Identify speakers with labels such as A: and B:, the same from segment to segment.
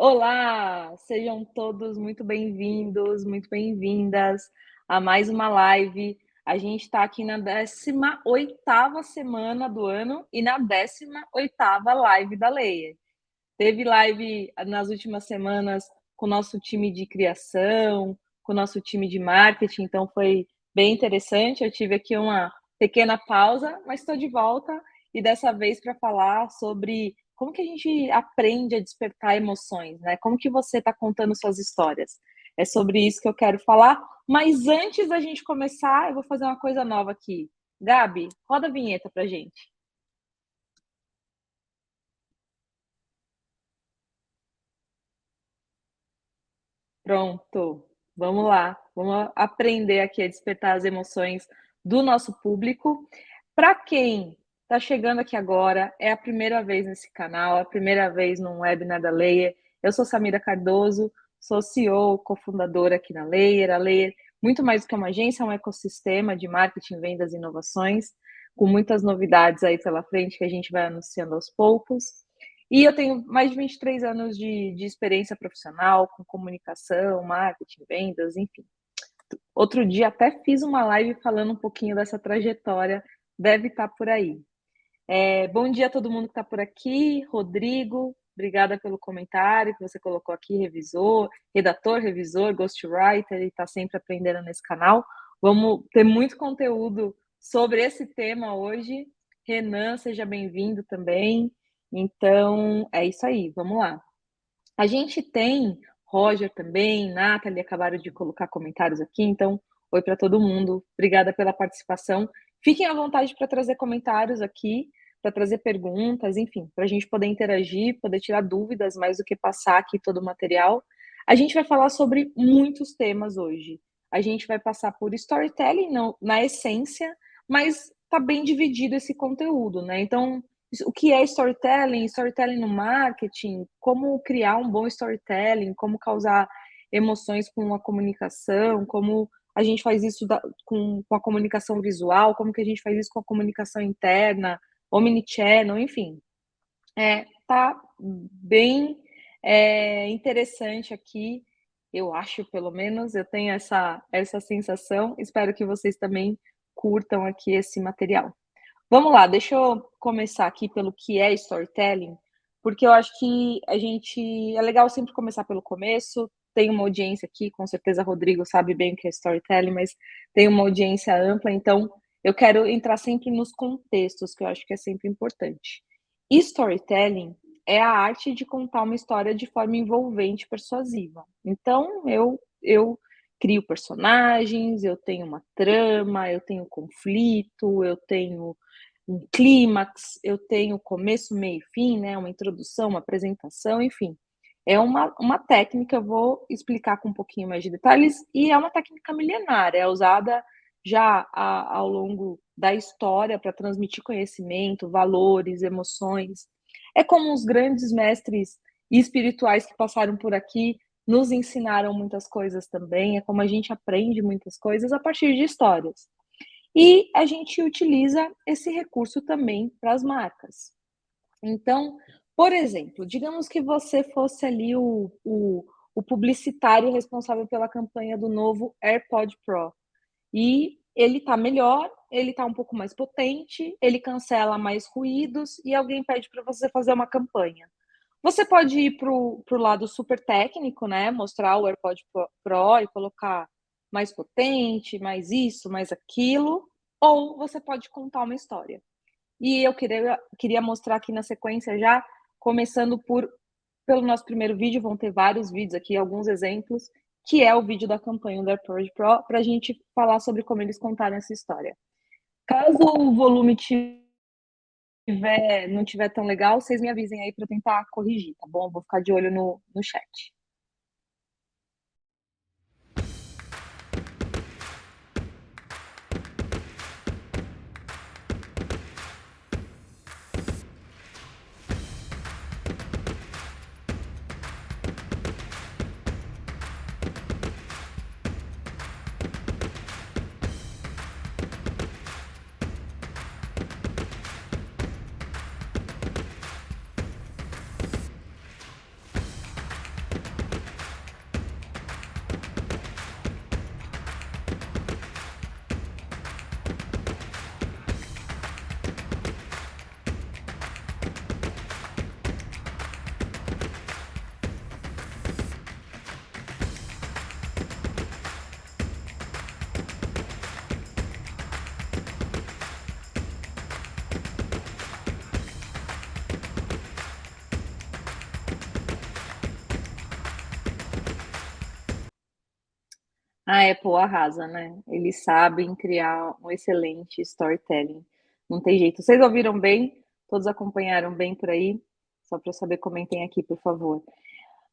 A: Olá, sejam todos muito bem-vindos, muito bem-vindas a mais uma live. A gente está aqui na 18ª semana do ano e na 18ª live da Layer. Teve live nas últimas semanas com o nosso time de criação, com o nosso time de marketing, então foi bem interessante. Eu tive aqui uma pequena pausa, mas estou de volta e dessa vez para falar sobre como que a gente aprende a despertar emoções, né? Como que você está contando suas histórias? É sobre isso que eu quero falar, mas antes da gente começar, eu vou fazer uma coisa nova aqui. Gabi, roda a vinheta pra gente. Pronto, vamos lá. Vamos aprender aqui a despertar as emoções do nosso público. Para quem está chegando aqui agora, é a primeira vez nesse canal, é a primeira vez no webinar da Layer. Eu sou Samira Cardoso, sou CEO, cofundadora aqui na Layer. A Layer, muito mais do que uma agência, é um ecossistema de marketing, vendas e inovações, com muitas novidades aí pela frente que a gente vai anunciando aos poucos. E eu tenho mais de 23 anos de experiência profissional com comunicação, marketing, vendas, enfim. Outro dia até fiz uma live falando um pouquinho dessa trajetória, deve estar por aí. Bom dia a todo mundo que está por aqui. Rodrigo, obrigada pelo comentário que você colocou aqui, revisor, redator, revisor, ghostwriter, e está sempre aprendendo nesse canal. Vamos ter muito conteúdo sobre esse tema hoje. Renan, seja bem-vindo também. Então, é isso aí, vamos lá. A gente tem Roger também, Nathalie, acabaram de colocar comentários aqui, então, oi para todo mundo, obrigada pela participação. Fiquem à vontade para trazer comentários aqui, para trazer perguntas, enfim, para a gente poder interagir, poder tirar dúvidas, mais do que passar aqui todo o material. A gente vai falar sobre muitos temas hoje. A gente vai passar por storytelling na essência, mas está bem dividido esse conteúdo, né? Então, o que é storytelling, storytelling no marketing, como criar um bom storytelling, como causar emoções com a comunicação, como a gente faz isso com a comunicação visual, como que a gente faz isso com a comunicação interna, omnichannel, enfim. Tá bem interessante aqui, eu acho, pelo menos, eu tenho essa sensação, espero que vocês também curtam aqui esse material. Vamos lá, deixa eu começar aqui pelo que é storytelling, porque eu acho que é legal sempre começar pelo começo. Tem uma audiência aqui, com certeza Rodrigo sabe bem o que é storytelling, mas tem uma audiência ampla, então eu quero entrar sempre nos contextos, que eu acho que é sempre importante. Storytelling é a arte de contar uma história de forma envolvente e persuasiva. Então, eu crio personagens, eu tenho uma trama, eu tenho conflito, eu tenho um clímax, eu tenho começo, meio e fim, né? Uma introdução, uma apresentação, enfim. É uma técnica, eu vou explicar com um pouquinho mais de detalhes, e é uma técnica milenar, é usada já ao longo da história para transmitir conhecimento, valores, emoções. É como os grandes mestres espirituais que passaram por aqui nos ensinaram muitas coisas também, é como a gente aprende muitas coisas a partir de histórias. E a gente utiliza esse recurso também para as marcas. Então, por exemplo, digamos que você fosse ali o publicitário responsável pela campanha do novo AirPod Pro. E ele está melhor, ele está um pouco mais potente, ele cancela mais ruídos e alguém pede para você fazer uma campanha. Você pode ir para o lado super técnico, né? Mostrar o AirPod Pro e colocar mais potente, mais isso, mais aquilo, ou você pode contar uma história. E eu queria mostrar aqui na sequência já, começando pelo nosso primeiro vídeo, vão ter vários vídeos aqui, alguns exemplos, que é o vídeo da campanha do AirPod Pro, para a gente falar sobre como eles contaram essa história. Caso o volume não tiver tão legal, vocês me avisem aí para eu tentar corrigir, tá bom? Eu vou ficar de olho no chat. A Apple arrasa, né? Eles sabem criar um excelente storytelling. Não tem jeito. Vocês ouviram bem? Todos acompanharam bem por aí? Só para eu saber, comentem aqui, por favor.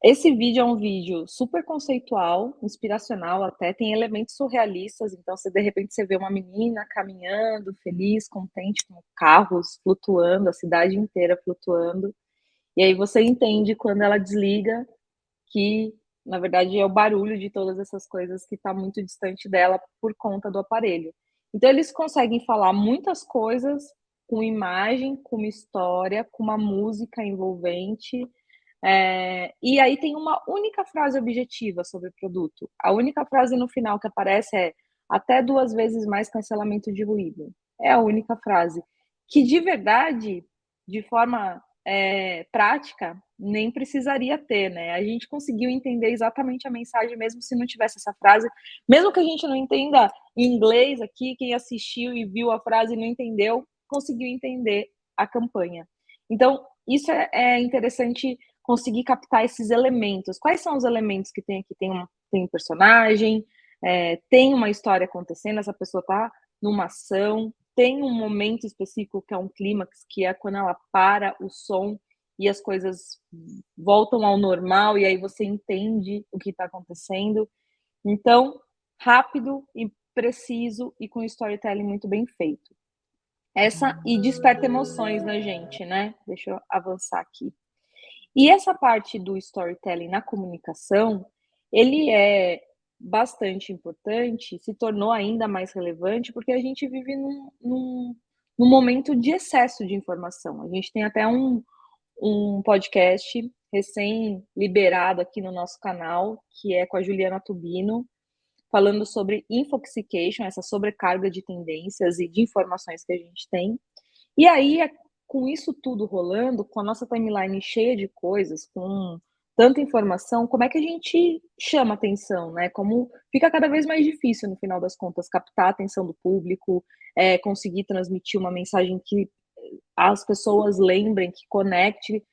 A: Esse vídeo é um vídeo super conceitual, inspiracional até, tem elementos surrealistas, então se de repente você vê uma menina caminhando, feliz, contente, com carros flutuando, a cidade inteira flutuando, e aí você entende quando ela desliga que, na verdade, é o barulho de todas essas coisas que está muito distante dela por conta do aparelho. Então eles conseguem falar muitas coisas com imagem, com uma história, com uma música envolvente, e aí tem uma única frase objetiva sobre o produto. A única frase no final que aparece é até 2 vezes mais cancelamento de ruído. É a única frase. Que de verdade, de forma prática, nem precisaria ter, né? A gente conseguiu entender exatamente a mensagem, mesmo se não tivesse essa frase. Mesmo que a gente não entenda em inglês aqui, quem assistiu e viu a frase e não entendeu, conseguiu entender a campanha. Então, isso é interessante conseguir captar esses elementos. Quais são os elementos que tem aqui? Tem um personagem, tem uma história acontecendo, essa pessoa está numa ação, tem um momento específico que é um clímax, que é quando ela para o som e as coisas voltam ao normal, e aí você entende o que está acontecendo. Então, rápido e preciso e com storytelling muito bem feito. E desperta emoções na gente, né? Deixa eu avançar aqui. E essa parte do storytelling na comunicação, ele é bastante importante, se tornou ainda mais relevante, porque a gente vive num momento de excesso de informação. A gente tem até um podcast recém-liberado aqui no nosso canal, que é com a Juliana Tubino, falando sobre infoxication, essa sobrecarga de tendências e de informações que a gente tem. E aí, com isso tudo rolando, com a nossa timeline cheia de coisas, com tanta informação, como é que a gente chama atenção, né? Como fica cada vez mais difícil, no final das contas, captar a atenção do público, conseguir transmitir uma mensagem que as pessoas lembrem, que conecte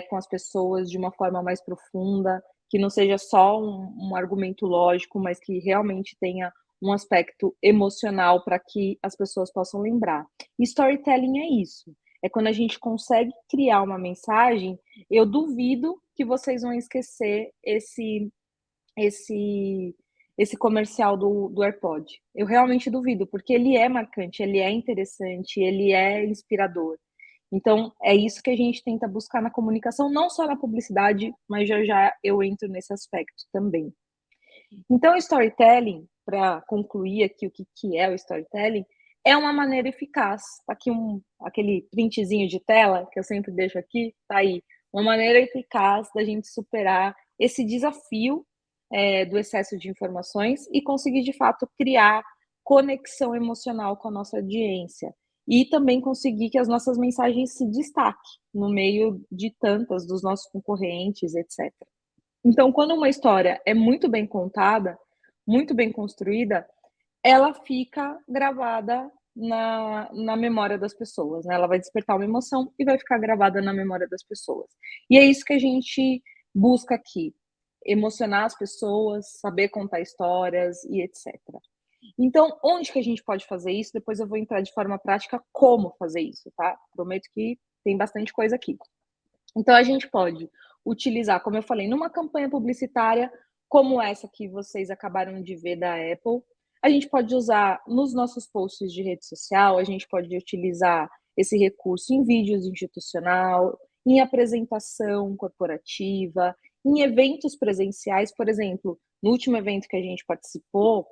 A: com as pessoas de uma forma mais profunda, que não seja só um argumento lógico, mas que realmente tenha um aspecto emocional para que as pessoas possam lembrar. E storytelling é isso. É quando a gente consegue criar uma mensagem, eu duvido que vocês vão esquecer esse esse comercial do AirPod. Eu realmente duvido, porque ele é marcante, ele é interessante, ele é inspirador. Então, é isso que a gente tenta buscar na comunicação, não só na publicidade, mas já já eu entro nesse aspecto também. Então, o storytelling, para concluir aqui o que é o storytelling, é uma maneira eficaz. Tá aqui aquele printzinho de tela que eu sempre deixo aqui, tá aí. Uma maneira eficaz da gente superar esse desafio do excesso de informações e conseguir, de fato, criar conexão emocional com a nossa audiência. E também conseguir que as nossas mensagens se destaquem no meio de tantas dos nossos concorrentes, etc. Então, quando uma história é muito bem contada, muito bem construída, ela fica gravada na memória das pessoas, né? Ela vai despertar uma emoção e vai ficar gravada na memória das pessoas. E é isso que a gente busca aqui: emocionar as pessoas, saber contar histórias e etc. Então, onde que a gente pode fazer isso? Depois eu vou entrar de forma prática como fazer isso, tá? Prometo que tem bastante coisa aqui. Então, a gente pode utilizar, como eu falei, numa campanha publicitária como essa que vocês acabaram de ver da Apple. A gente pode usar nos nossos posts de rede social, a gente pode utilizar esse recurso em vídeos institucional, em apresentação corporativa, em eventos presenciais. Por exemplo, no último evento que a gente participou,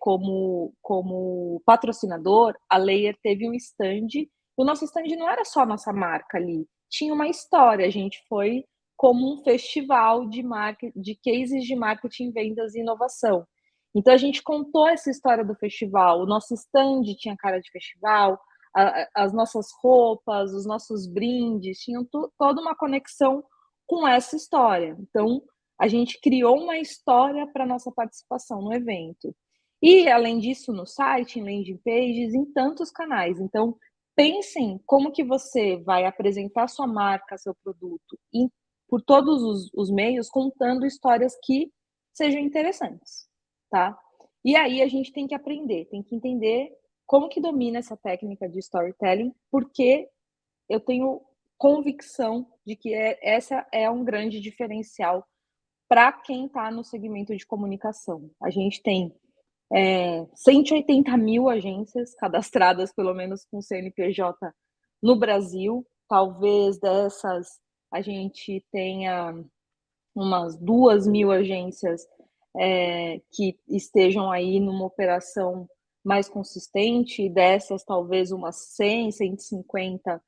A: como patrocinador, a Layer teve um stand. O nosso stand não era só a nossa marca ali, tinha uma história. A gente foi como um festival de cases de marketing, vendas e inovação. Então a gente contou essa história do festival. O nosso stand tinha cara de festival, as nossas roupas, os nossos brindes tinham toda uma conexão com essa história. Então a gente criou uma história para nossa participação no evento. E além disso, no site, em landing pages, em tantos canais. Então pensem como que você vai apresentar sua marca, seu produto, por todos os meios, contando histórias que sejam interessantes, tá? E aí a gente tem que aprender, tem que entender como que domina essa técnica de storytelling, porque eu tenho convicção de que essa é um grande diferencial para quem está no segmento de comunicação. A gente tem 180 mil agências cadastradas, pelo menos com CNPJ, no Brasil. Talvez dessas a gente tenha umas 2.000 agências que estejam aí numa operação mais consistente, e dessas talvez umas 100, 150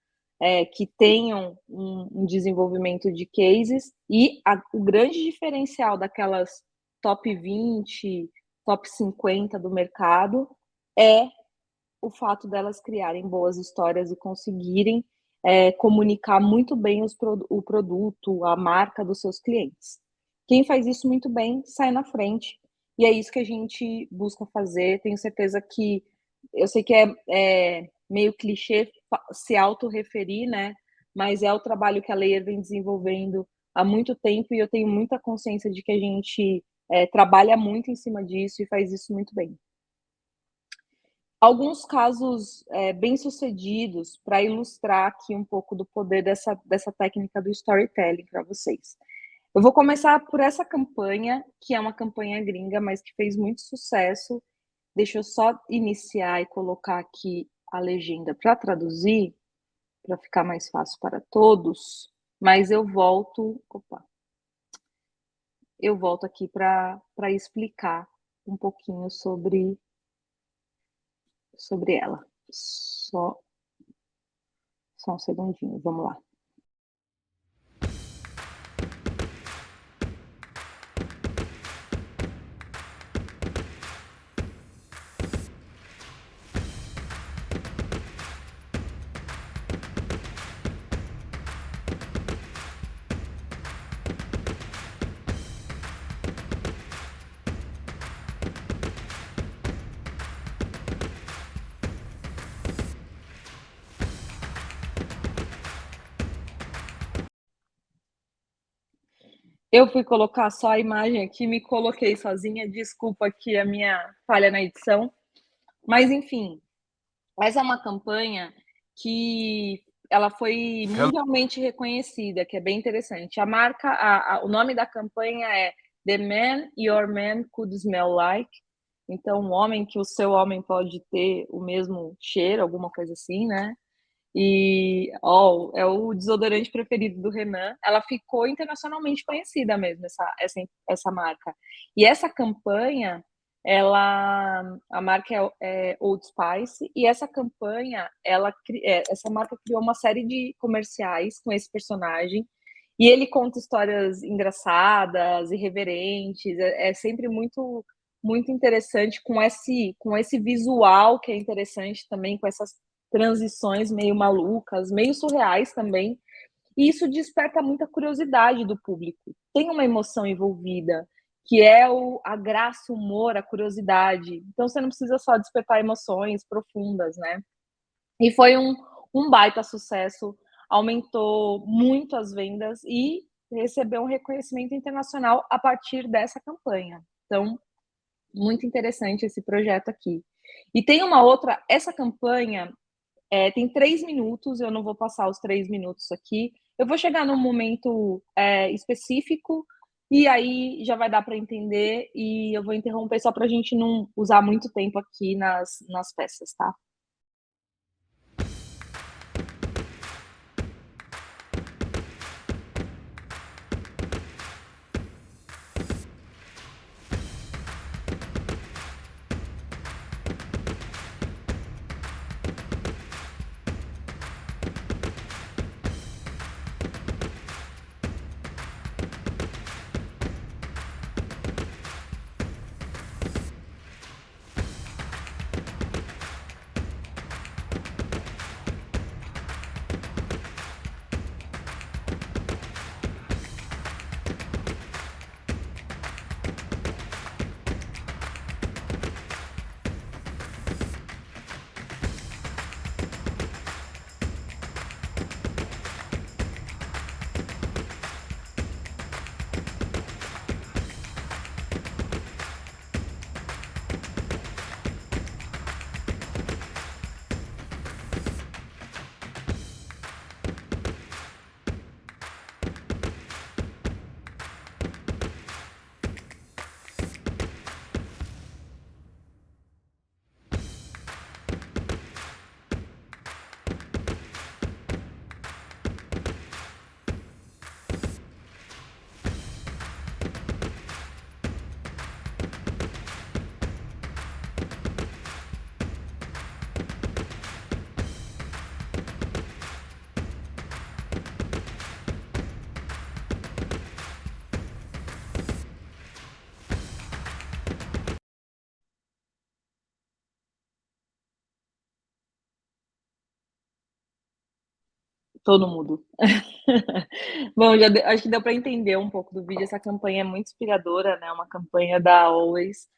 A: que tenham um desenvolvimento de cases, e o grande diferencial daquelas top 20, top 50 do mercado é o fato delas criarem boas histórias e conseguirem comunicar muito bem o produto, a marca dos seus clientes. Quem faz isso muito bem sai na frente, e é isso que a gente busca fazer. Tenho certeza que, eu sei que é meio clichê se autorreferir, né? Mas é o trabalho que a Layer vem desenvolvendo há muito tempo, e eu tenho muita consciência de que a gente trabalha muito em cima disso e faz isso muito bem. Alguns casos bem-sucedidos para ilustrar aqui um pouco do poder dessa técnica do storytelling para vocês. Eu vou começar por essa campanha, que é uma campanha gringa, mas que fez muito sucesso. Deixa eu só iniciar e colocar aqui a legenda para traduzir, para ficar mais fácil para todos, mas eu volto aqui para explicar um pouquinho sobre ela. Só um segundinho, vamos lá. Eu fui colocar só a imagem aqui, me coloquei sozinha, desculpa aqui a minha falha na edição. Mas, enfim, essa é uma campanha que ela foi mundialmente reconhecida, que é bem interessante. A marca, o nome da campanha é The Man Your Man Could Smell Like. Então, um homem que o seu homem pode ter o mesmo cheiro, alguma coisa assim, né? E é o desodorante preferido do Renan. Ela ficou internacionalmente conhecida mesmo, essa marca. E essa campanha, a marca é Old Spice, e essa campanha, essa marca criou uma série de comerciais com esse personagem, e ele conta histórias engraçadas, irreverentes, é sempre muito muito interessante, com esse visual que é interessante também, com essas transições meio malucas, meio surreais também, e isso desperta muita curiosidade do público. Tem uma emoção envolvida, que é a graça, o humor, a curiosidade. Então você não precisa só despertar emoções profundas, né? E foi um baita sucesso, aumentou muito as vendas e recebeu um reconhecimento internacional a partir dessa campanha. Então, muito interessante esse projeto aqui. E tem uma outra, essa campanha tem 3 minutos, eu não vou passar os 3 minutos aqui. Eu vou chegar num momento específico, e aí já vai dar para entender, e eu vou interromper só para a gente não usar muito tempo aqui nas peças, tá? Todo mundo. Bom, acho que deu para entender um pouco do vídeo, essa campanha é muito inspiradora, né, uma campanha da Always,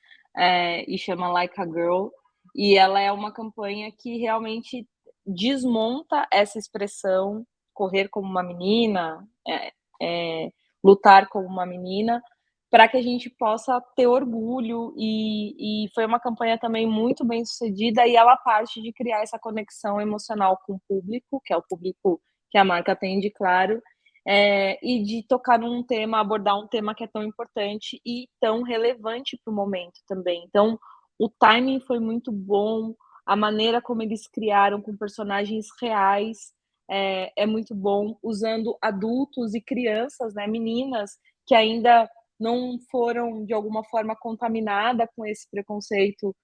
A: e chama Like a Girl, e ela é uma campanha que realmente desmonta essa expressão correr como uma menina, lutar como uma menina, para que a gente possa ter orgulho, e foi uma campanha também muito bem-sucedida, e ela parte de criar essa conexão emocional com o público, que é o público que a marca atende, claro, e de tocar num tema, abordar um tema que é tão importante e tão relevante para o momento também. Então, o timing foi muito bom, a maneira como eles criaram com personagens reais, é muito bom, usando adultos e crianças, né, meninas que ainda não foram de alguma forma contaminada com esse preconceito,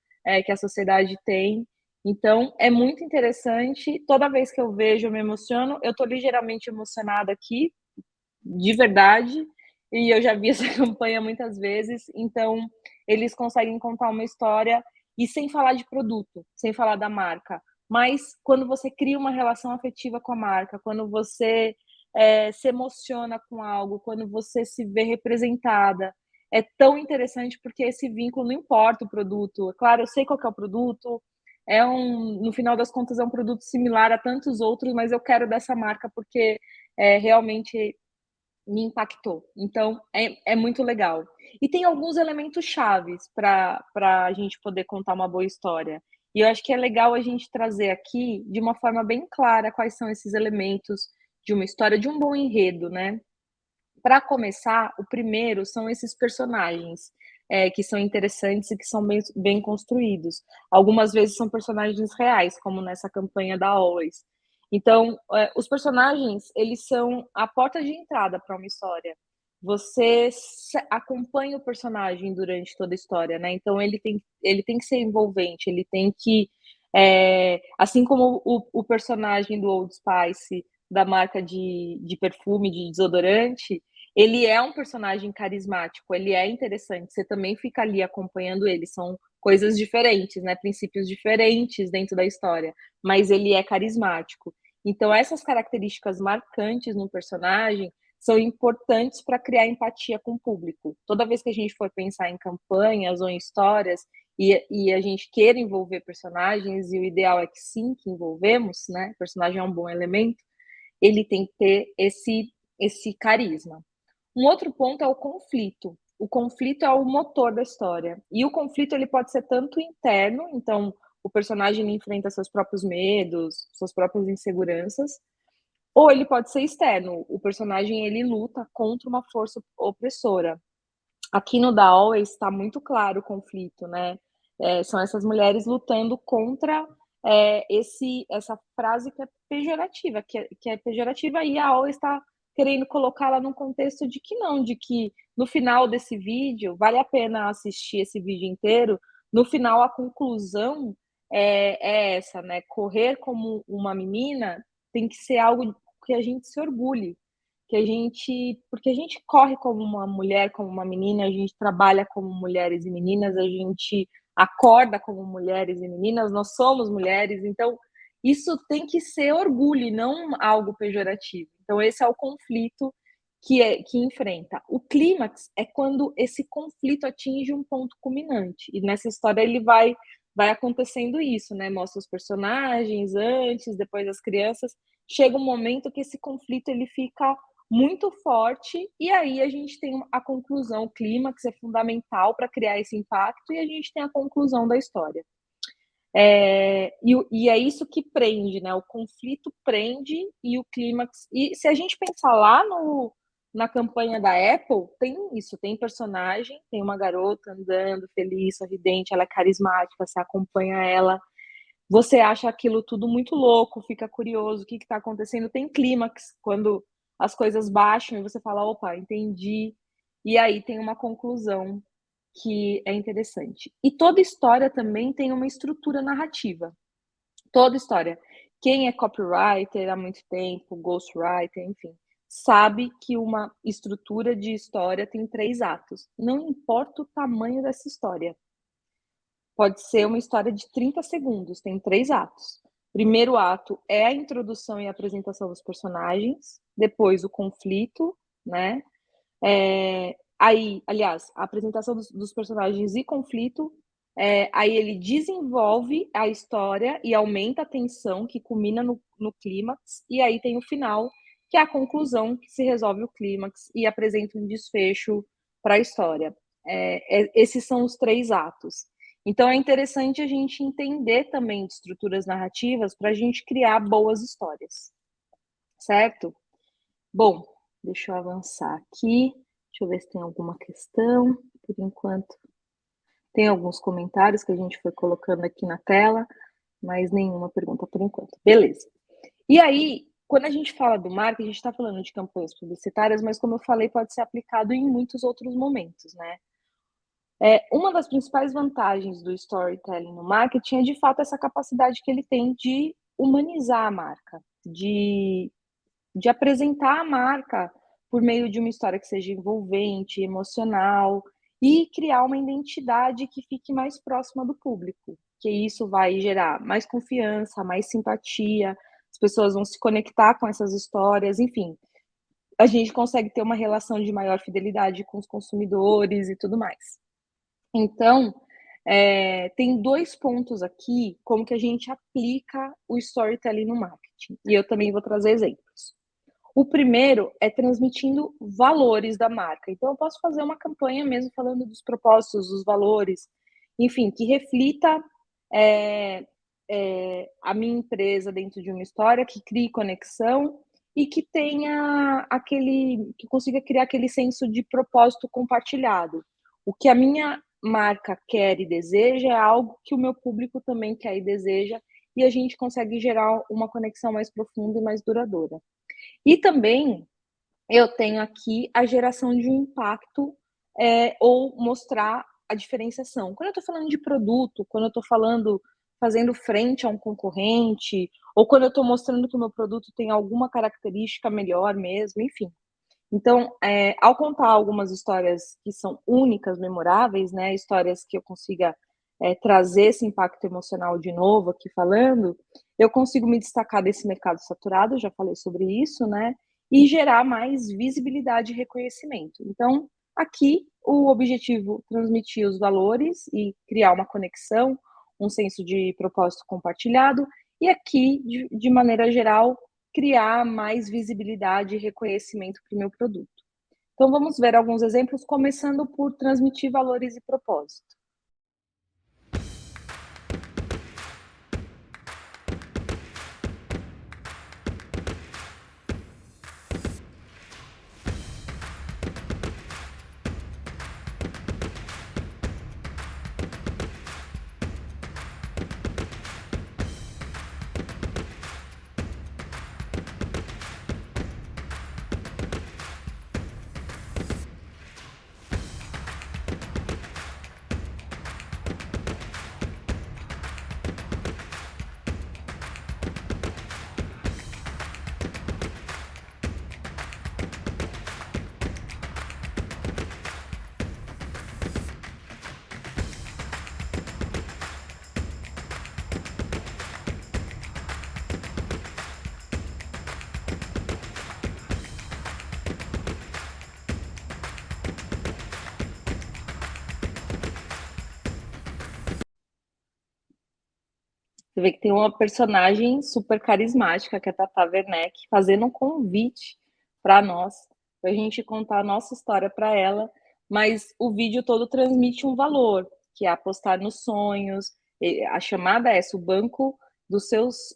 A: que a sociedade tem. Então, é muito interessante, toda vez que eu vejo eu me emociono, eu estou ligeiramente emocionada aqui, de verdade, e eu já vi essa campanha muitas vezes, então eles conseguem contar uma história e sem falar de produto, sem falar da marca, mas quando você cria uma relação afetiva com a marca, quando você, se emociona com algo, quando você se vê representada, é tão interessante porque esse vínculo não importa o produto, claro, eu sei qual que é o produto, no final das contas é um produto similar a tantos outros, mas eu quero dessa marca porque, realmente me impactou. Então, é muito legal. E tem alguns elementos chaves para a gente poder contar uma boa história. E eu acho que é legal a gente trazer aqui, de uma forma bem clara, quais são esses elementos de uma história, de um bom enredo, né. Para começar, o primeiro são esses personagens, que são interessantes e que são bem construídos. Algumas vezes são personagens reais, como nessa campanha da Always. Então, os personagens, eles são a porta de entrada para uma história. Você acompanha o personagem durante toda a história, né? Então ele tem que ser envolvente, ele tem que, assim como o personagem do Old Spice, da marca de perfume, de desodorante, ele é um personagem carismático, ele é interessante, você também fica ali acompanhando ele, são coisas diferentes, né, princípios diferentes dentro da história, mas ele é carismático. Então essas características marcantes no personagem são importantes para criar empatia com o público. Toda vez que a gente for pensar em campanhas ou em histórias, e a gente queira envolver personagens, e o ideal é que sim, que envolvemos, né, o personagem é um bom elemento, ele tem que ter esse carisma. Um outro ponto é o conflito. O conflito é o motor da história. E o conflito ele pode ser tanto interno, então o personagem enfrenta seus próprios medos, suas próprias inseguranças, ou ele pode ser externo. O personagem ele luta contra uma força opressora. Aqui no Da Always está muito claro o conflito, né? São essas mulheres lutando contra essa frase que é pejorativa, que é pejorativa, e a Always está querendo colocá-la num contexto de que não, de que no final desse vídeo, vale a pena assistir esse vídeo inteiro, no final a conclusão é essa, né? Correr como uma menina tem que ser algo que a gente se orgulhe, porque a gente corre como uma mulher, como uma menina, a gente trabalha como mulheres e meninas, a gente acorda como mulheres e meninas, nós somos mulheres, então isso tem que ser orgulho e não algo pejorativo. Então esse é o conflito que enfrenta. O clímax é quando esse conflito atinge um ponto culminante, e nessa história ele vai acontecendo isso, né, mostra os personagens antes, depois as crianças, chega um momento que esse conflito ele fica muito forte, e aí a gente tem a conclusão, o clímax é fundamental para criar esse impacto, e a gente tem a conclusão da história. E é isso que prende, né? O conflito prende e o clímax. E se a gente pensar lá na campanha da Apple, tem isso, tem personagem, tem uma garota andando feliz, sorridente, ela é carismática, você acompanha ela, você acha aquilo tudo muito louco, fica curioso, o que está acontecendo? Tem clímax, quando as coisas baixam e você fala: "Opa, entendi". E aí tem uma conclusão que é interessante. E toda história também tem uma estrutura narrativa, toda história. Quem é copywriter há muito tempo, ghostwriter, enfim, sabe que uma estrutura de história tem 3 atos, não importa o tamanho dessa história. Pode ser uma história de 30 segundos, tem 3 atos. primeiro ato é a introdução e apresentação dos personagens, depois o conflito, né? Aí, aliás, a apresentação dos personagens e conflito, aí ele desenvolve a história e aumenta a tensão, que culmina no clímax, e aí tem o final, que é a conclusão, que se resolve o clímax e apresenta um desfecho para a história. Esses são os 3 atos. Então é interessante a gente entender também de estruturas narrativas para a gente criar boas histórias, certo? Bom, deixa eu avançar aqui. Deixa eu ver se tem alguma questão. Por enquanto, tem alguns comentários que a gente foi colocando aqui na tela, mas nenhuma pergunta por enquanto. Beleza. E aí, quando a gente fala do marketing, a gente está falando de campanhas publicitárias, mas como eu falei, pode ser aplicado em muitos outros momentos, né? Uma das principais vantagens do storytelling no marketing é, de fato, essa capacidade que ele tem de humanizar a marca, de apresentar a marca por meio de uma história que seja envolvente, emocional, e criar uma identidade que fique mais próxima do público, que isso vai gerar mais confiança, mais simpatia, as pessoas vão se conectar com essas histórias, enfim, a gente consegue ter uma relação de maior fidelidade com os consumidores e tudo mais. Então, tem 2 pontos aqui, como que a gente aplica o storytelling no marketing, e eu também vou trazer exemplos. O primeiro é transmitindo valores da marca. Então, eu posso fazer uma campanha mesmo falando dos propósitos, dos valores, enfim, que reflita a minha empresa dentro de uma história, que crie conexão e que tenha que consiga criar aquele senso de propósito compartilhado. O que a minha marca quer e deseja é algo que o meu público também quer e deseja, e a gente consegue gerar uma conexão mais profunda e mais duradoura. E também eu tenho aqui a geração de um impacto, ou mostrar a diferenciação. Quando eu estou falando de produto, quando eu estou fazendo frente a um concorrente, ou quando eu estou mostrando que o meu produto tem alguma característica melhor mesmo, enfim. Então, ao contar algumas histórias que são únicas, memoráveis, né, histórias que eu consiga trazer esse impacto emocional de novo aqui falando, eu consigo me destacar desse mercado saturado, já falei sobre isso, né, e gerar mais visibilidade e reconhecimento. Então, aqui o objetivo é transmitir os valores e criar uma conexão, um senso de propósito compartilhado, e aqui, de maneira geral, criar mais visibilidade e reconhecimento para o meu produto. Então, vamos ver alguns exemplos, começando por transmitir valores e propósito. Você vê que tem uma personagem super carismática, que é a Tata Werneck, fazendo um convite para nós, para a gente contar a nossa história para ela, mas o vídeo todo transmite um valor, que é apostar nos sonhos. A chamada é essa: o banco dos seus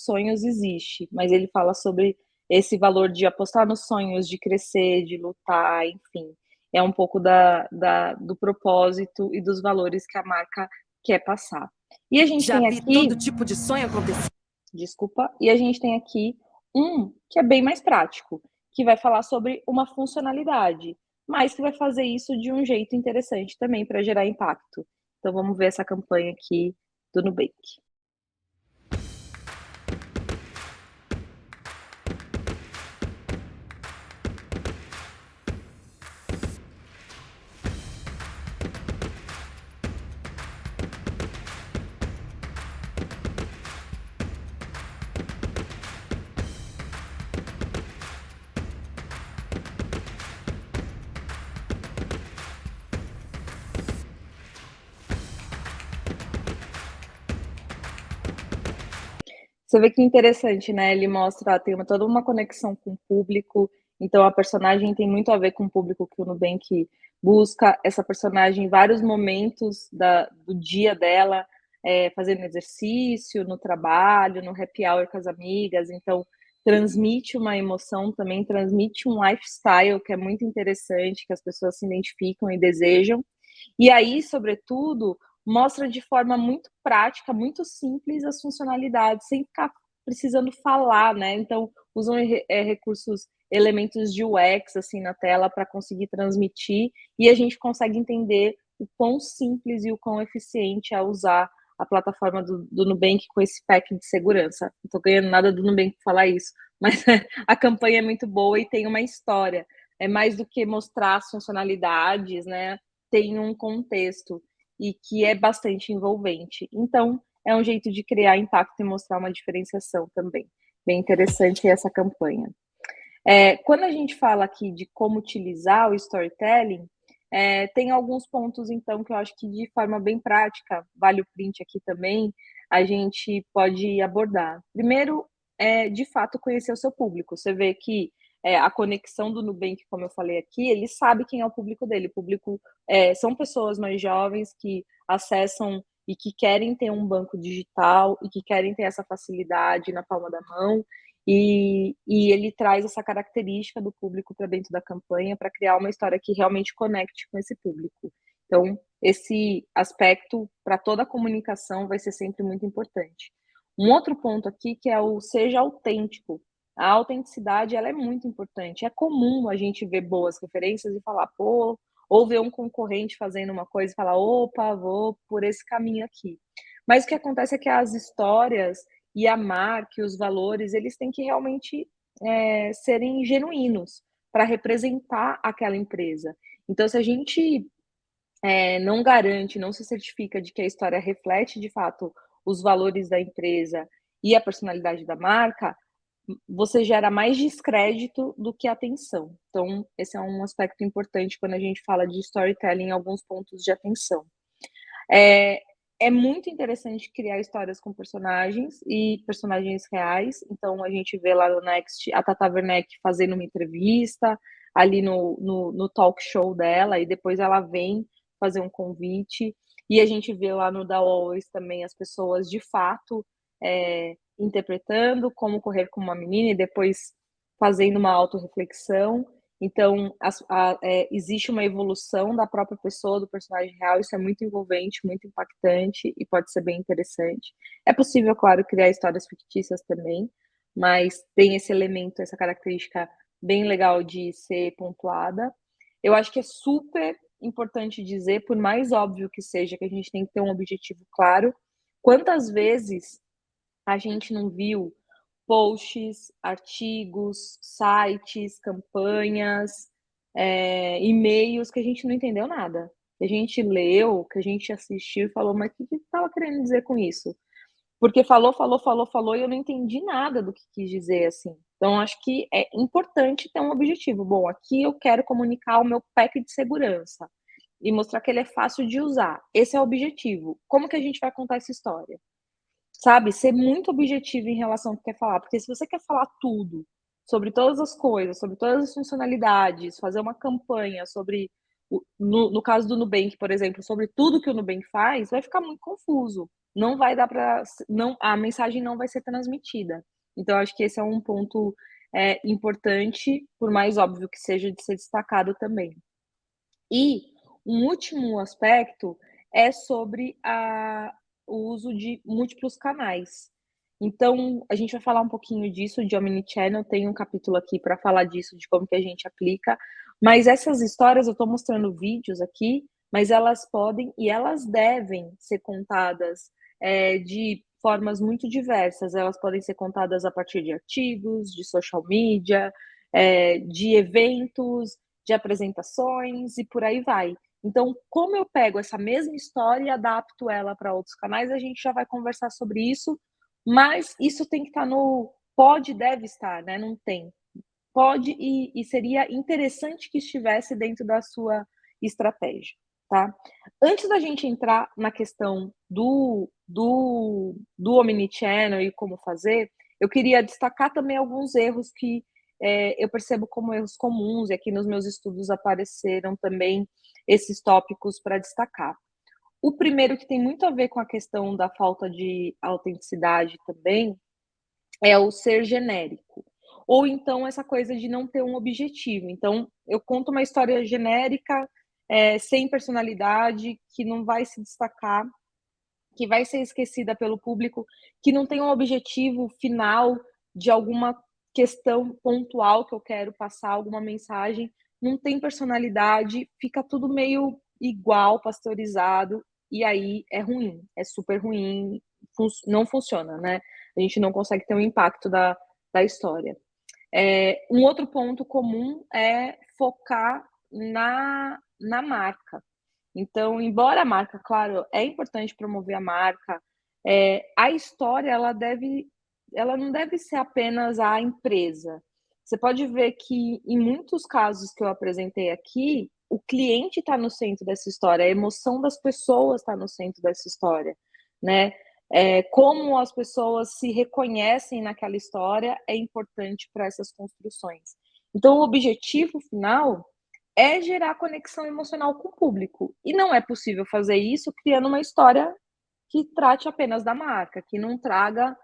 A: sonhos existe, mas ele fala sobre esse valor de apostar nos sonhos, de crescer, de lutar, enfim. É um pouco do propósito e dos valores que a marca quer passar. E a gente tem aqui
B: todo tipo de sonho acontecer.
A: Desculpa. E a gente tem aqui um que é bem mais prático, que vai falar sobre uma funcionalidade, mas que vai fazer isso de um jeito interessante também para gerar impacto. Então vamos ver essa campanha aqui do Nubank. Você vê que interessante, né, ele mostra tem toda uma conexão com o público, então a personagem tem muito a ver com o público que o Nubank busca, essa personagem em vários momentos do dia dela, fazendo exercício, no trabalho, no happy hour com as amigas, então transmite uma emoção também, transmite um lifestyle que é muito interessante, que as pessoas se identificam e desejam. E aí, sobretudo, mostra de forma muito prática, muito simples as funcionalidades, sem ficar precisando falar, né. Então usam recursos, elementos de UX, assim, na tela para conseguir transmitir, e a gente consegue entender o quão simples e o quão eficiente é usar a plataforma do Nubank com esse pack de segurança. Não tô ganhando nada do Nubank por falar isso, mas a campanha é muito boa e tem uma história. É mais do que mostrar as funcionalidades, né, tem um contexto e que é bastante envolvente. Então, é um jeito de criar impacto e mostrar uma diferenciação também. Bem interessante essa campanha. Quando a gente fala aqui de como utilizar o storytelling, tem alguns pontos, então, que eu acho que de forma bem prática, vale o print aqui também, a gente pode abordar. Primeiro, de fato, conhecer o seu público. Você vê que a conexão do Nubank, como eu falei aqui, ele sabe quem é o público dele. O público são pessoas mais jovens que acessam e que querem ter um banco digital e que querem ter essa facilidade na palma da mão. E ele traz essa característica do público para dentro da campanha para criar uma história que realmente conecte com esse público. Então, esse aspecto para toda a comunicação vai ser sempre muito importante. Um outro ponto aqui que é o seja autêntico. A autenticidade ela é muito importante. É comum a gente ver boas referências e falar, pô, ou ver um concorrente fazendo uma coisa e falar, opa, vou por esse caminho aqui. Mas o que acontece é que as histórias e a marca e os valores, eles têm que realmente serem genuínos para representar aquela empresa. Então, se a gente não garante, não se certifica de que a história reflete de fato os valores da empresa e a personalidade da marca, você gera mais descrédito do que atenção. Então, esse é um aspecto importante quando a gente fala de storytelling, alguns pontos de atenção. É, é muito interessante criar histórias com personagens e personagens reais. Então, a gente vê lá no Next a Tata Werneck fazendo uma entrevista ali no talk show dela, e depois ela vem fazer um convite. E a gente vê lá no Da Always também as pessoas de fato interpretando como correr com uma menina e depois fazendo uma autorreflexão. Então, existe uma evolução da própria pessoa, do personagem real, isso é muito envolvente, muito impactante e pode ser bem interessante. É possível, claro, criar histórias fictícias também, mas tem esse elemento, essa característica bem legal de ser pontuada. Eu acho que é super importante dizer, por mais óbvio que seja, que a gente tem que ter um objetivo claro. Quantas vezes a gente não viu posts, artigos, sites, campanhas, e-mails que a gente não entendeu nada. Que a gente leu, que a gente assistiu e falou, mas o que estava querendo dizer com isso? Porque falou, falou, falou, falou e eu não entendi nada do que quis dizer, assim. Então, acho que é importante ter um objetivo. Bom, aqui eu quero comunicar o meu pack de segurança e mostrar que ele é fácil de usar. Esse é o objetivo. Como que a gente vai contar essa história? Sabe, ser muito objetivo em relação ao que quer falar, porque se você quer falar tudo, sobre todas as coisas, sobre todas as funcionalidades, fazer uma campanha sobre no caso do Nubank, por exemplo, sobre tudo que o Nubank faz, vai ficar muito confuso. Não vai dar para não a mensagem não vai ser transmitida. Então acho que esse é um ponto, importante, por mais óbvio que seja, de ser destacado também. E um último aspecto é sobre o uso de múltiplos canais. Então, a gente vai falar um pouquinho disso, de omnichannel, tem um capítulo aqui para falar disso, de como que a gente aplica, mas essas histórias, eu estou mostrando vídeos aqui, mas elas podem e elas devem ser contadas de formas muito diversas. Elas podem ser contadas a partir de artigos, de social media, de eventos, de apresentações e por aí vai. Então, como eu pego essa mesma história e adapto ela para outros canais, a gente já vai conversar sobre isso, mas isso tem que estar no pode, deve estar, né? Não tem. Pode e seria interessante que estivesse dentro da sua estratégia, tá? Antes da gente entrar na questão do omnichannel e como fazer, eu queria destacar também alguns erros que eu percebo como erros comuns, e aqui nos meus estudos apareceram também esses tópicos para destacar. O primeiro, que tem muito a ver com a questão da falta de autenticidade também, é o ser genérico. Ou então essa coisa de não ter um objetivo. Então, eu conto uma história genérica, sem personalidade, que não vai se destacar, que vai ser esquecida pelo público, que não tem um objetivo final de alguma questão pontual que eu quero passar, alguma mensagem, não tem personalidade, fica tudo meio igual, pasteurizado, e aí é ruim, é super ruim, não funciona, né? A gente não consegue ter um impacto da história. Um outro ponto comum é focar na marca. Então, embora a marca, claro, é importante promover a marca, a história ela não deve ser apenas a empresa. Você pode ver que em muitos casos que eu apresentei aqui, o cliente está no centro dessa história, a emoção das pessoas está no centro dessa história, né? Como as pessoas se reconhecem naquela história é importante para essas construções. Então, o objetivo final é gerar conexão emocional com o público. E não é possível fazer isso criando uma história que trate apenas da marca, que não traga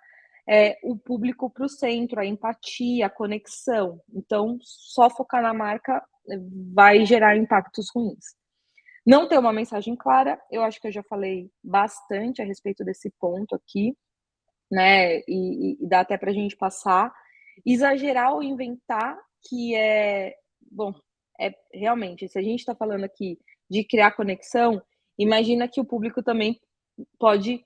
A: o público para o centro, a empatia, a conexão. Então, só focar na marca vai gerar impactos ruins. Não ter uma mensagem clara, eu acho que eu já falei bastante a respeito desse ponto aqui, né? E dá até para a gente passar. Exagerar ou inventar, que bom, realmente, se a gente está falando aqui de criar conexão, imagina que o público também pode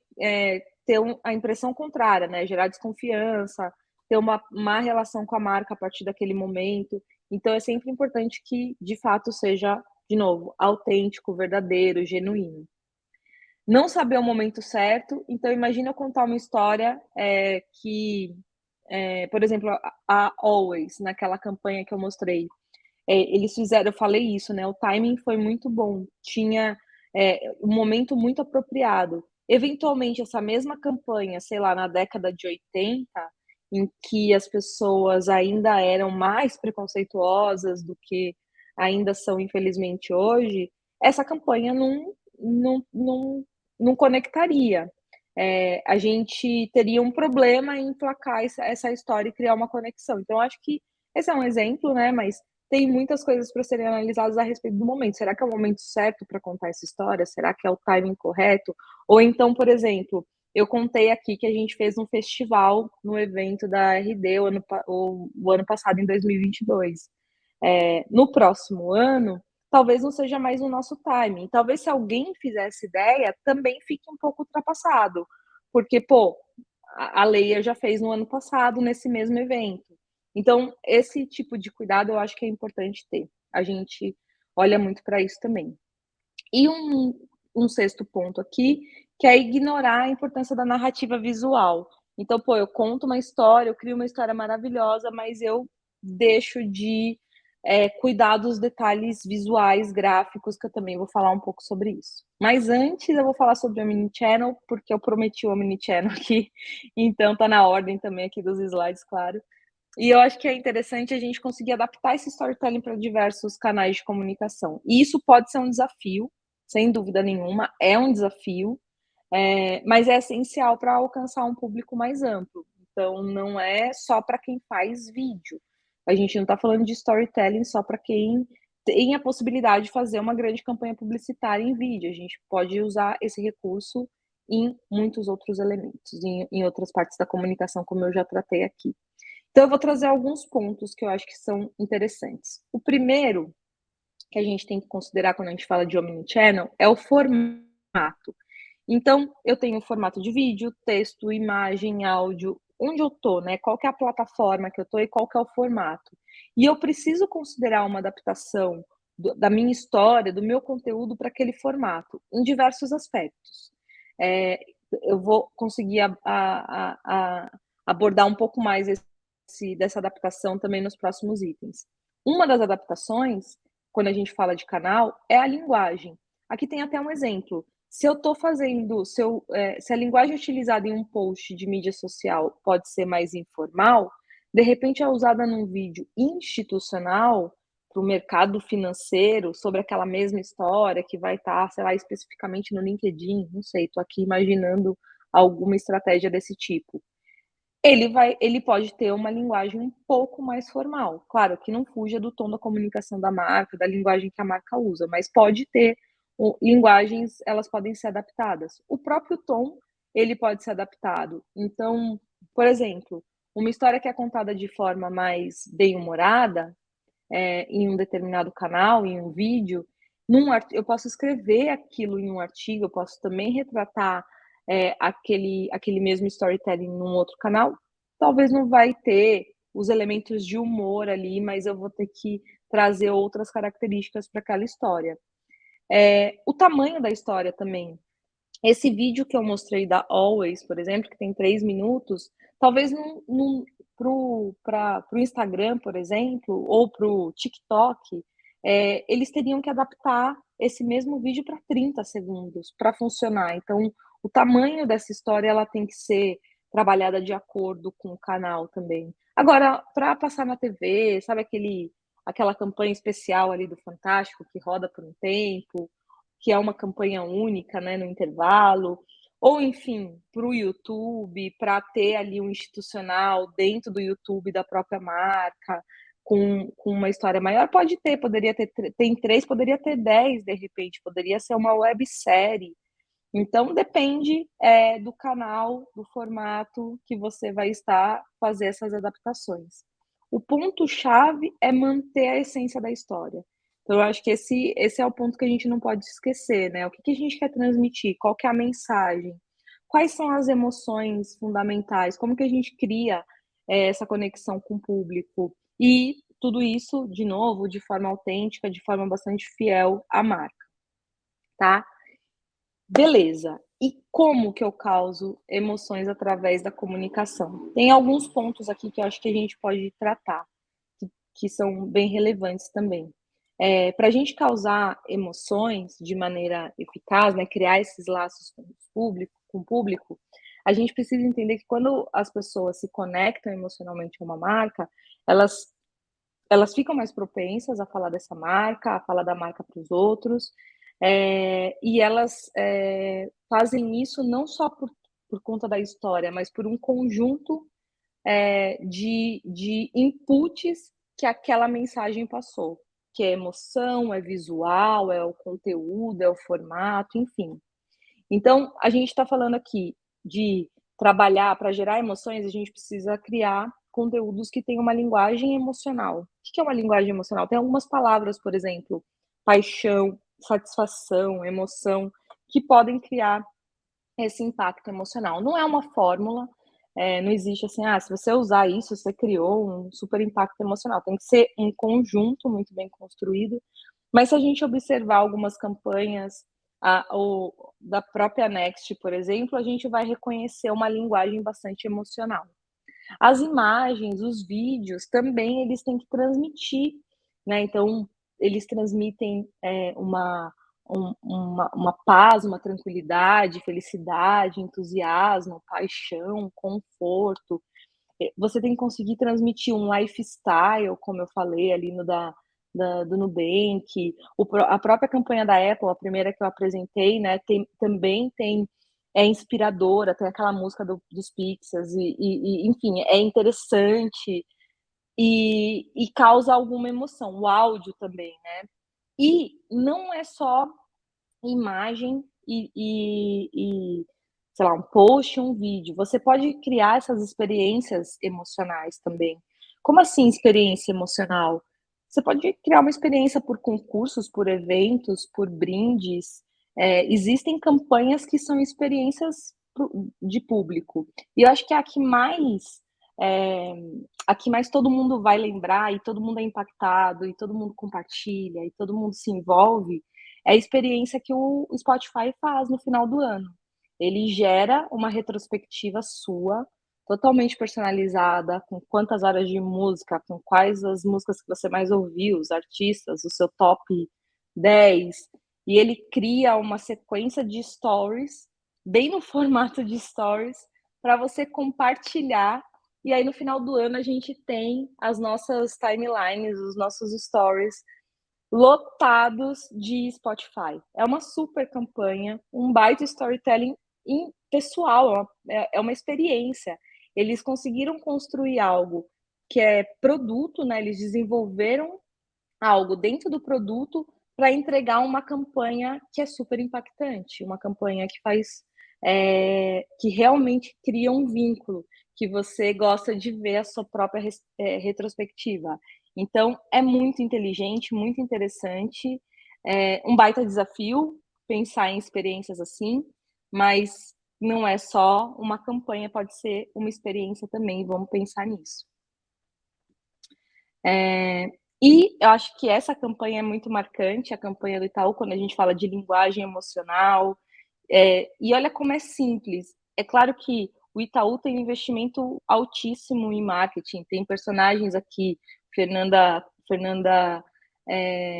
A: ter a impressão contrária, né? Gerar desconfiança, ter uma má relação com a marca a partir daquele momento. Então, é sempre importante que, de fato, seja, de novo, autêntico, verdadeiro, genuíno. Não saber o momento certo, então imagina eu contar uma história por exemplo, a Always, naquela campanha que eu mostrei, eles fizeram, eu falei isso, né? O timing foi muito bom, tinha um momento muito apropriado. Eventualmente, essa mesma campanha, sei lá, na década de 80, em que as pessoas ainda eram mais preconceituosas do que ainda são, infelizmente, hoje, essa campanha não, não, não conectaria. A gente teria um problema em emplacar essa história e criar uma conexão. Então, acho que esse é um exemplo, né? Mas tem muitas coisas para serem analisadas a respeito do momento. Será que é o momento certo para contar essa história? Será que é o timing correto? Ou então, por exemplo, eu contei aqui que a gente fez um festival no evento da RD o ano passado, em 2022. No próximo ano, talvez não seja mais o nosso timing. Talvez se alguém fizesse ideia, também fique um pouco ultrapassado. Porque, pô, a Leia já fez no ano passado, nesse mesmo evento. Então, esse tipo de cuidado eu acho que é importante ter. A gente olha muito para isso também. E um sexto ponto aqui, que é ignorar a importância da narrativa visual. Então, pô, eu conto uma história, eu crio uma história maravilhosa, mas eu deixo de cuidar dos detalhes visuais, gráficos, que eu também vou falar um pouco sobre isso. Mas antes eu vou falar sobre o Omnichannel, porque eu prometi o Omnichannel aqui, então tá na ordem também aqui dos slides, claro. E eu acho que é interessante a gente conseguir adaptar esse storytelling para diversos canais de comunicação. E isso pode ser um desafio, sem dúvida nenhuma, é um desafio, mas é essencial para alcançar um público mais amplo. Então, não é só para quem faz vídeo. A gente não está falando de storytelling só para quem tem a possibilidade de fazer uma grande campanha publicitária em vídeo. A gente pode usar esse recurso em muitos outros elementos, em outras partes da comunicação, como eu já tratei aqui. Então, eu vou trazer alguns pontos que eu acho que são interessantes. O primeiro que a gente tem que considerar quando a gente fala de omnichannel é o formato. Então, eu tenho o formato de vídeo, texto, imagem, áudio, onde eu tô, né? Qual que é a plataforma que eu tô e qual que é o formato. E eu preciso considerar uma adaptação da minha história, do meu conteúdo para aquele formato, em diversos aspectos. Eu vou conseguir abordar um pouco mais dessa adaptação também nos próximos itens. Uma das adaptações, quando a gente fala de canal, é a linguagem. Aqui tem até um exemplo. Se eu estou fazendo, se a linguagem utilizada em um post de mídia social pode ser mais informal, de repente é usada num vídeo institucional para o mercado financeiro sobre aquela mesma história que vai estar, sei lá, especificamente no LinkedIn, não sei, estou aqui imaginando alguma estratégia desse tipo. Ele pode ter uma linguagem um pouco mais formal. Claro que não fuja do tom da comunicação da marca, da linguagem que a marca usa, mas pode ter linguagens, elas podem ser adaptadas. O próprio tom, ele pode ser adaptado. Então, por exemplo, uma história que é contada de forma mais bem-humorada, em um determinado canal, em um vídeo, eu posso escrever aquilo em um artigo, eu posso também retratar aquele mesmo storytelling num outro canal. Talvez não vai ter os elementos de humor ali, mas eu vou ter que trazer outras características para aquela história. O tamanho da história também. Esse vídeo que eu mostrei da Always, por exemplo, que tem 3 minutos, talvez para o Instagram, por exemplo, ou para o TikTok, eles teriam que adaptar esse mesmo vídeo para 30 segundos para funcionar. Então, o tamanho dessa história ela tem que ser trabalhada de acordo com o canal também. Agora, para passar na TV, sabe aquela campanha especial ali do Fantástico que roda por um tempo, que é uma campanha única, né, no intervalo, ou enfim, para o YouTube, para ter ali um institucional dentro do YouTube da própria marca, com uma história maior, pode ter, poderia ter, tem 3, poderia ter 10 de repente, poderia ser uma websérie. Então depende do canal, do formato que você vai estar fazer essas adaptações. O ponto-chave é manter a essência da história. Então, eu acho que esse é o ponto que a gente não pode esquecer, né? O que a gente quer transmitir? Qual que é a mensagem? Quais são as emoções fundamentais? Como que a gente cria essa conexão com o público? E tudo isso, de novo, de forma autêntica, de forma bastante fiel à marca, tá? Beleza. E como que eu causo emoções através da comunicação? Tem alguns pontos aqui que eu acho que a gente pode tratar, que são bem relevantes também. Para a gente causar emoções de maneira eficaz, né, criar esses laços com o público, a gente precisa entender que quando as pessoas se conectam emocionalmente a uma marca, elas, elas ficam mais propensas a falar dessa marca, a falar da marca para os outros, e elas fazem isso não só por conta da história, mas por um conjunto de inputs que aquela mensagem passou, que é emoção, é visual, é o conteúdo, é o formato, enfim. Então, a gente está falando aqui de trabalhar para gerar emoções, a gente precisa criar conteúdos que tenham uma linguagem emocional. O que é uma linguagem emocional? Tem algumas palavras, por exemplo, paixão, satisfação, emoção, que podem criar esse impacto emocional. Não é uma fórmula, não existe assim, se você usar isso, você criou um super impacto emocional. Tem que ser um conjunto muito bem construído. Mas se a gente observar algumas campanhas da própria Next, por exemplo, a gente vai reconhecer uma linguagem bastante emocional. As imagens, os vídeos, também eles têm que transmitir, né? Então, eles transmitem uma paz, uma tranquilidade, felicidade, entusiasmo, paixão, conforto. Você tem que conseguir transmitir um lifestyle, como eu falei ali do Nubank, a própria campanha da Apple, a primeira que eu apresentei, né, também é inspiradora, tem aquela música dos Pixies, enfim, é interessante e causa alguma emoção. O áudio também, né? E não é só imagem sei lá, um post, um vídeo. Você pode criar essas experiências emocionais também. Como assim experiência emocional? Você pode criar uma experiência por concursos, por eventos, por brindes. Existem campanhas que são experiências de público. E eu acho que é, a que mais todo mundo vai lembrar, e todo mundo é impactado, e todo mundo compartilha, e todo mundo se envolve, é a experiência que o Spotify faz no final do ano. Ele gera uma retrospectiva sua, totalmente personalizada, com quantas horas de música, com quais as músicas que você mais ouviu, os artistas, o seu top 10. e ele cria uma sequência de stories, bem no formato de stories, para você compartilhar. E aí, no final do ano, a gente tem as nossas timelines, os nossos stories lotados de Spotify. É uma super campanha, um baita storytelling pessoal, é uma experiência. Eles conseguiram construir algo que é produto, né? Eles desenvolveram algo dentro do produto para entregar uma campanha que é super impactante, uma campanha que faz que realmente cria um vínculo, que você gosta de ver a sua própria retrospectiva. Então, é muito inteligente, muito interessante, um baita desafio pensar em experiências assim, mas não é só uma campanha, pode ser uma experiência também, vamos pensar nisso. E eu acho que essa campanha é muito marcante, a campanha do Itaú, quando a gente fala de linguagem emocional, e olha como é simples. É claro que o Itaú tem um investimento altíssimo em marketing, tem personagens aqui, Fernanda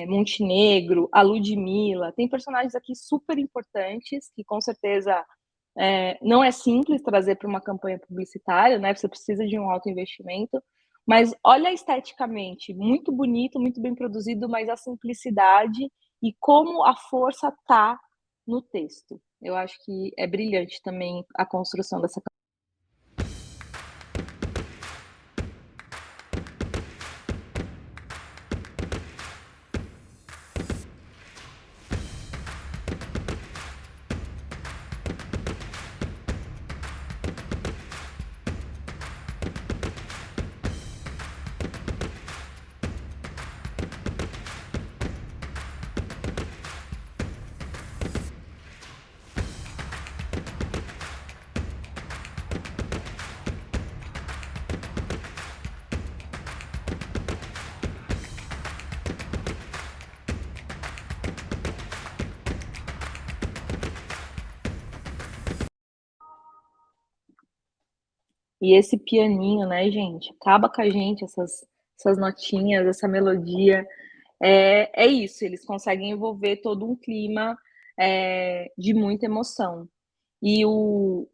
A: Montenegro, a Ludmilla, tem personagens aqui super importantes, que com certeza não é simples trazer para uma campanha publicitária, né? Você precisa de um alto investimento, mas olha esteticamente, muito bonito, muito bem produzido, mas a simplicidade e como a força tá no texto. Eu acho que é brilhante também a construção dessa. E esse pianinho, né, gente? Acaba com a gente, essas notinhas, essa melodia. É isso, eles conseguem envolver todo um clima de muita emoção. E o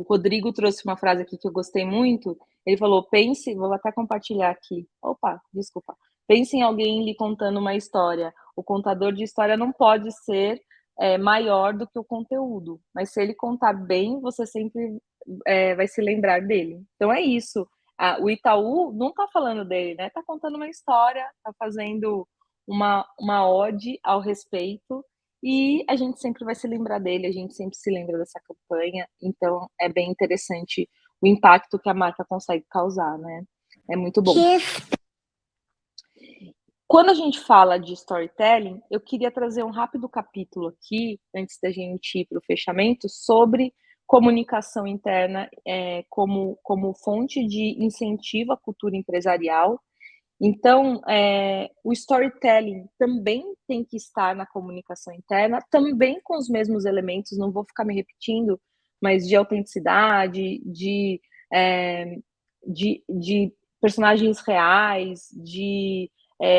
A: Rodrigo trouxe uma frase aqui que eu gostei muito. Ele falou: pense, vou até compartilhar aqui. Opa, desculpa. Pense em alguém lhe contando uma história. O contador de história não pode ser maior do que o conteúdo, mas se ele contar bem, você sempre vai se lembrar dele. Então é isso. O Itaú não está falando dele, né? Está contando uma história, está fazendo uma ode ao respeito e a gente sempre vai se lembrar dele, a gente sempre se lembra dessa campanha, então é bem interessante o impacto que a marca consegue causar, né? É muito bom. Quando a gente fala de storytelling, eu queria trazer um rápido capítulo aqui, antes da gente ir para o fechamento, sobre comunicação interna como fonte de incentivo à cultura empresarial. Então, o storytelling também tem que estar na comunicação interna, também com os mesmos elementos, não vou ficar me repetindo, mas de autenticidade, de personagens reais, de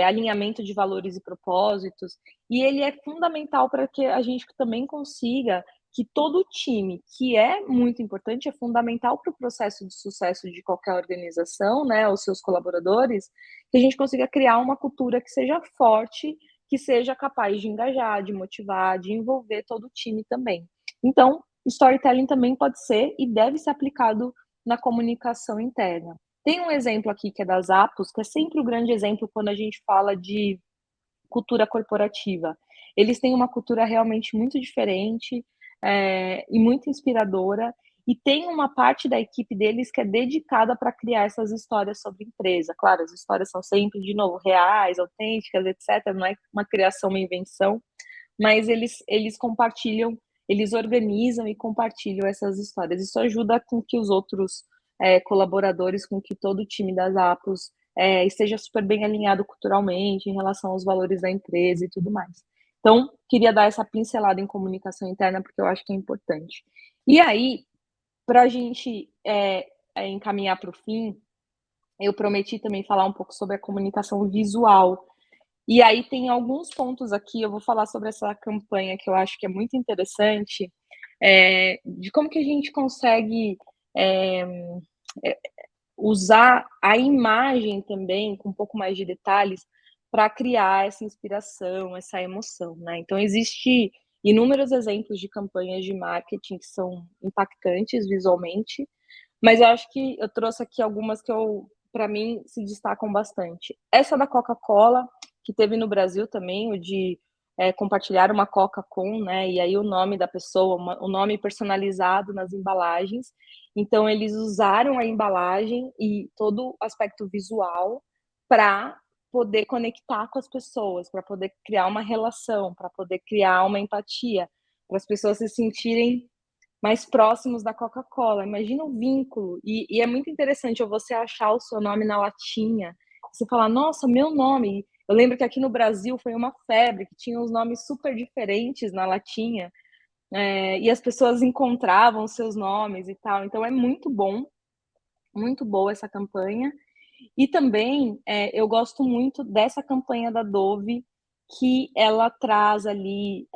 A: alinhamento de valores e propósitos. E ele é fundamental para que a gente também consiga que todo o time, que é muito importante, é fundamental para o processo de sucesso de qualquer organização, né, os seus colaboradores, que a gente consiga criar uma cultura que seja forte, que seja capaz de engajar, de motivar, de envolver todo o time também. Então, storytelling também pode ser e deve ser aplicado na comunicação interna. Tem um exemplo aqui que é das Apos, que é sempre o grande exemplo quando a gente fala de cultura corporativa. Eles têm uma cultura realmente muito diferente e muito inspiradora, e tem uma parte da equipe deles que é dedicada para criar essas histórias sobre empresa. Claro, as histórias são sempre, de novo, reais, autênticas, etc. Não é uma criação, uma invenção, mas eles compartilham, eles organizam e compartilham essas histórias. Isso ajuda com que os outros colaboradores, com que todo o time das Apos esteja super bem alinhado culturalmente em relação aos valores da empresa e tudo mais. Então, queria dar essa pincelada em comunicação interna, porque eu acho que é importante. E aí, para a gente encaminhar para o fim, eu prometi também falar um pouco sobre a comunicação visual, E aí tem alguns pontos aqui, eu vou falar sobre essa campanha que eu acho que é muito interessante, de como que a gente consegue é, usar a imagem também, com um pouco mais de detalhes, para criar essa inspiração, essa emoção, né? Então, existe inúmeros exemplos de campanhas de marketing que são impactantes visualmente, mas eu acho que eu trouxe aqui algumas que para mim, se destacam bastante. Essa da Coca-Cola, que teve no Brasil também, o de compartilhar uma Coca com, né? E aí o nome da pessoa, o nome personalizado nas embalagens. Então, eles usaram a embalagem e todo o aspecto visual para poder conectar com as pessoas, para poder criar uma relação, para poder criar uma empatia, para as pessoas se sentirem mais próximos da Coca-Cola. Imagina o vínculo. E é muito interessante você achar o seu nome na latinha. Você falar, nossa, meu nome. Eu lembro que aqui no Brasil foi uma febre, que tinha uns nomes super diferentes na latinha, e as pessoas encontravam seus nomes e tal. Então é muito boa essa campanha. E também eu gosto muito dessa campanha da Dove, que ela traz ali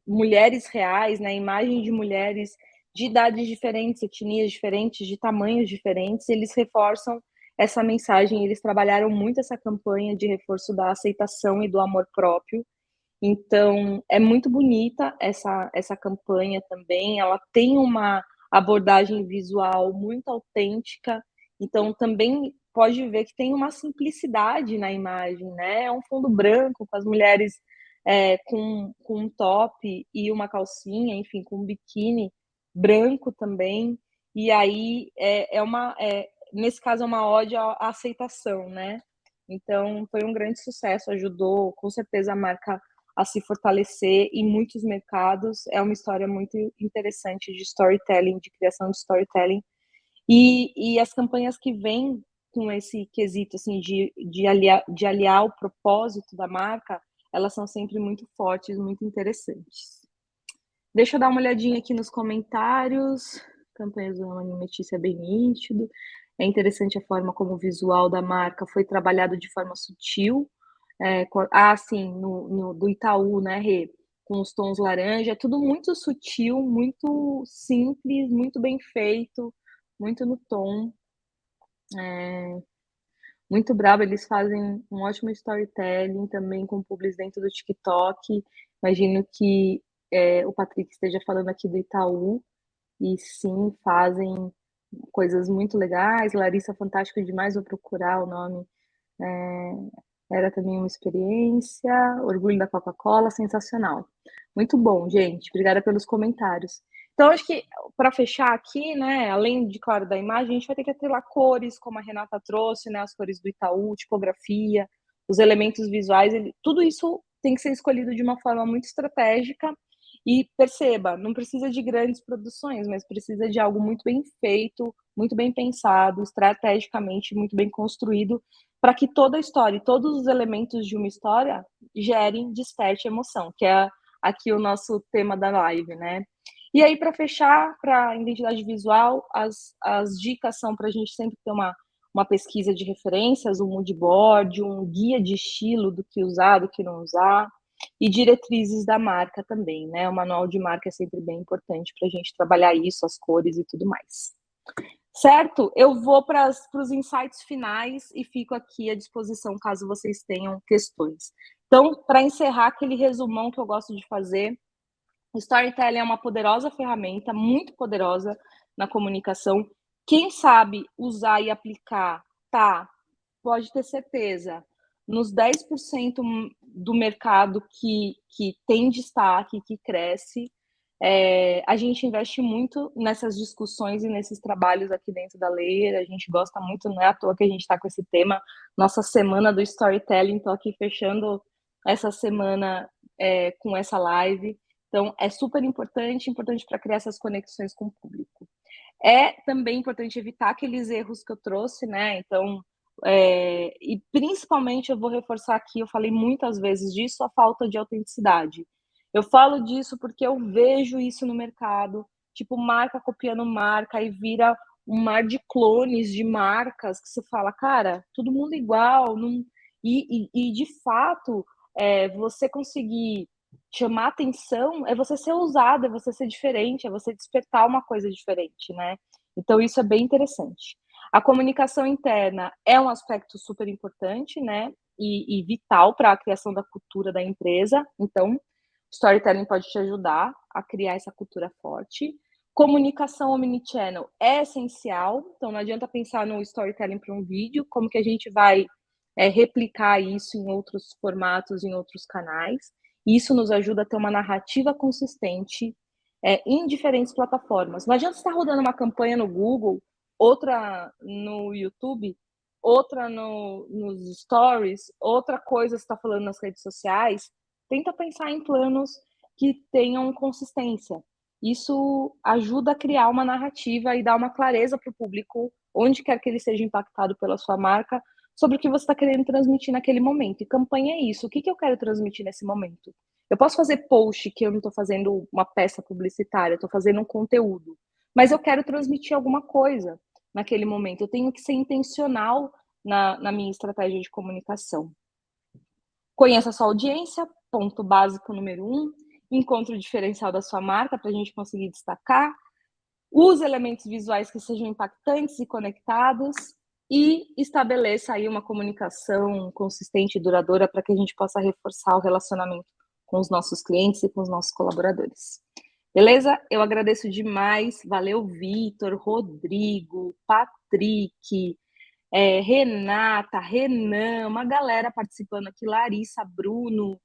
A: mulheres reais, né, imagem de mulheres de idades diferentes, etnias diferentes, de tamanhos diferentes, eles reforçam essa mensagem, eles trabalharam muito essa campanha de reforço da aceitação e do amor próprio. Então, é muito bonita essa campanha também, ela tem uma abordagem visual muito autêntica, então também pode ver que tem uma simplicidade na imagem, né? É um fundo branco com as mulheres com um top e uma calcinha, enfim, com um biquíni branco também, e aí nesse caso é uma ode à aceitação, né? Então, foi um grande sucesso, ajudou com certeza a marca a se fortalecer em muitos mercados. É uma história muito interessante de storytelling, de criação de storytelling. E as campanhas que vêm com esse quesito assim, de aliar o propósito da marca, elas são sempre muito fortes, muito interessantes. Deixa eu dar uma olhadinha aqui nos comentários. Campanhas do Alimentícia é bem nítido. É interessante a forma como o visual da marca foi trabalhado de forma sutil. Sim, do Itaú, né, Rê? Com os tons laranja, é tudo muito sutil, muito simples, muito bem feito, muito no tom. Muito brabo, eles fazem um ótimo storytelling também com publis dentro do TikTok. Imagino que o Patrick esteja falando aqui do Itaú, e sim, fazem coisas muito legais. Larissa, fantástico demais, vou procurar o nome. Era também uma experiência. Orgulho da Coca-Cola, sensacional. Muito bom, gente. Obrigada pelos comentários. Então, acho que para fechar aqui, né, além de, claro, da imagem, a gente vai ter que atrelar cores, como a Renata trouxe, né, as cores do Itaú, tipografia, os elementos visuais, tudo isso tem que ser escolhido de uma forma muito estratégica. E perceba, não precisa de grandes produções, mas precisa de algo muito bem feito, muito bem pensado, estrategicamente muito bem construído, para que toda a história e todos os elementos de uma história gerem, desperte emoção, que é aqui o nosso tema da live, né? E aí, para fechar, para identidade visual, as dicas são para a gente sempre ter uma pesquisa de referências, um mood board, um guia de estilo do que usar, do que não usar, e diretrizes da marca também, né? O manual de marca é sempre bem importante para a gente trabalhar isso, as cores e tudo mais. Certo? Eu vou para os insights finais e fico aqui à disposição caso vocês tenham questões. Então, para encerrar aquele resumão que eu gosto de fazer, o storytelling é uma poderosa ferramenta, muito poderosa na comunicação. Quem sabe usar e aplicar, tá, pode ter certeza, nos 10% do mercado que tem destaque, que cresce, a gente investe muito nessas discussões e nesses trabalhos aqui dentro da Leira. A gente gosta muito, não é à toa que a gente está com esse tema, nossa semana do storytelling. Estou aqui fechando essa semana com essa live. Então, é super importante para criar essas conexões com o público. É também importante evitar aqueles erros que eu trouxe, né? Então, e principalmente eu vou reforçar aqui, eu falei muitas vezes disso, a falta de autenticidade. Eu falo disso porque eu vejo isso no mercado, tipo, marca copiando marca, e vira um mar de clones de marcas que você fala, cara, todo mundo igual, não... E de fato, você conseguir chamar atenção é você ser ousado, é você ser diferente, é você despertar uma coisa diferente, né. Então isso é bem interessante. A comunicação interna é um aspecto super importante, né, e vital para a criação da cultura da empresa, então, storytelling pode te ajudar a criar essa cultura forte. Comunicação omnichannel é essencial, então não adianta pensar no storytelling para um vídeo, como que a gente vai, replicar isso em outros formatos, em outros canais. Isso nos ajuda a ter uma narrativa consistente, em diferentes plataformas. Não adianta você estar rodando uma campanha no Google, outra no YouTube, outra nos stories, outra coisa você está falando nas redes sociais. Tenta pensar em planos que tenham consistência. Isso ajuda a criar uma narrativa e dar uma clareza para o público, onde quer que ele seja impactado pela sua marca, sobre o que você está querendo transmitir naquele momento. E campanha é isso. O que eu quero transmitir nesse momento? Eu posso fazer post que eu não estou fazendo uma peça publicitária, estou fazendo um conteúdo, mas eu quero transmitir alguma coisa naquele momento. Eu tenho que ser intencional na minha estratégia de comunicação. Conheça a sua audiência, ponto básico número 1. Encontre o diferencial da sua marca para a gente conseguir destacar. Use elementos visuais que sejam impactantes e conectados e estabeleça aí uma comunicação consistente e duradoura para que a gente possa reforçar o relacionamento com os nossos clientes e com os nossos colaboradores. Beleza? Eu agradeço demais. Valeu, Vitor, Rodrigo, Patrick, Renata, Renan, uma galera participando aqui, Larissa, Bruno,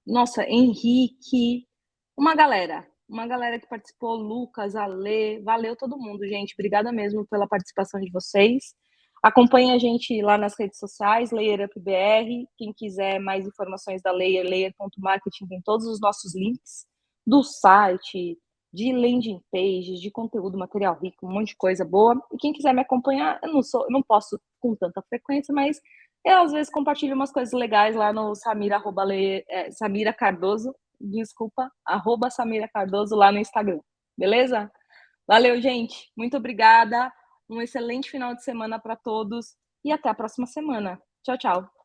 A: nossa, Henrique, uma galera que participou, Lucas, Ale, valeu todo mundo, gente, obrigada mesmo pela participação de vocês. Acompanhe a gente lá nas redes sociais, LayerUpBR, quem quiser mais informações da Layer, layer.marketing, tem todos os nossos links do site, de landing pages, de conteúdo, material rico, um monte de coisa boa. E quem quiser me acompanhar, eu não posso com tanta frequência, mas eu às vezes compartilho umas coisas legais lá no Samira Cardoso, desculpa, @Samira Cardoso lá no Instagram, beleza? Valeu, gente, muito obrigada, um excelente final de semana para todos e até a próxima semana. Tchau, tchau.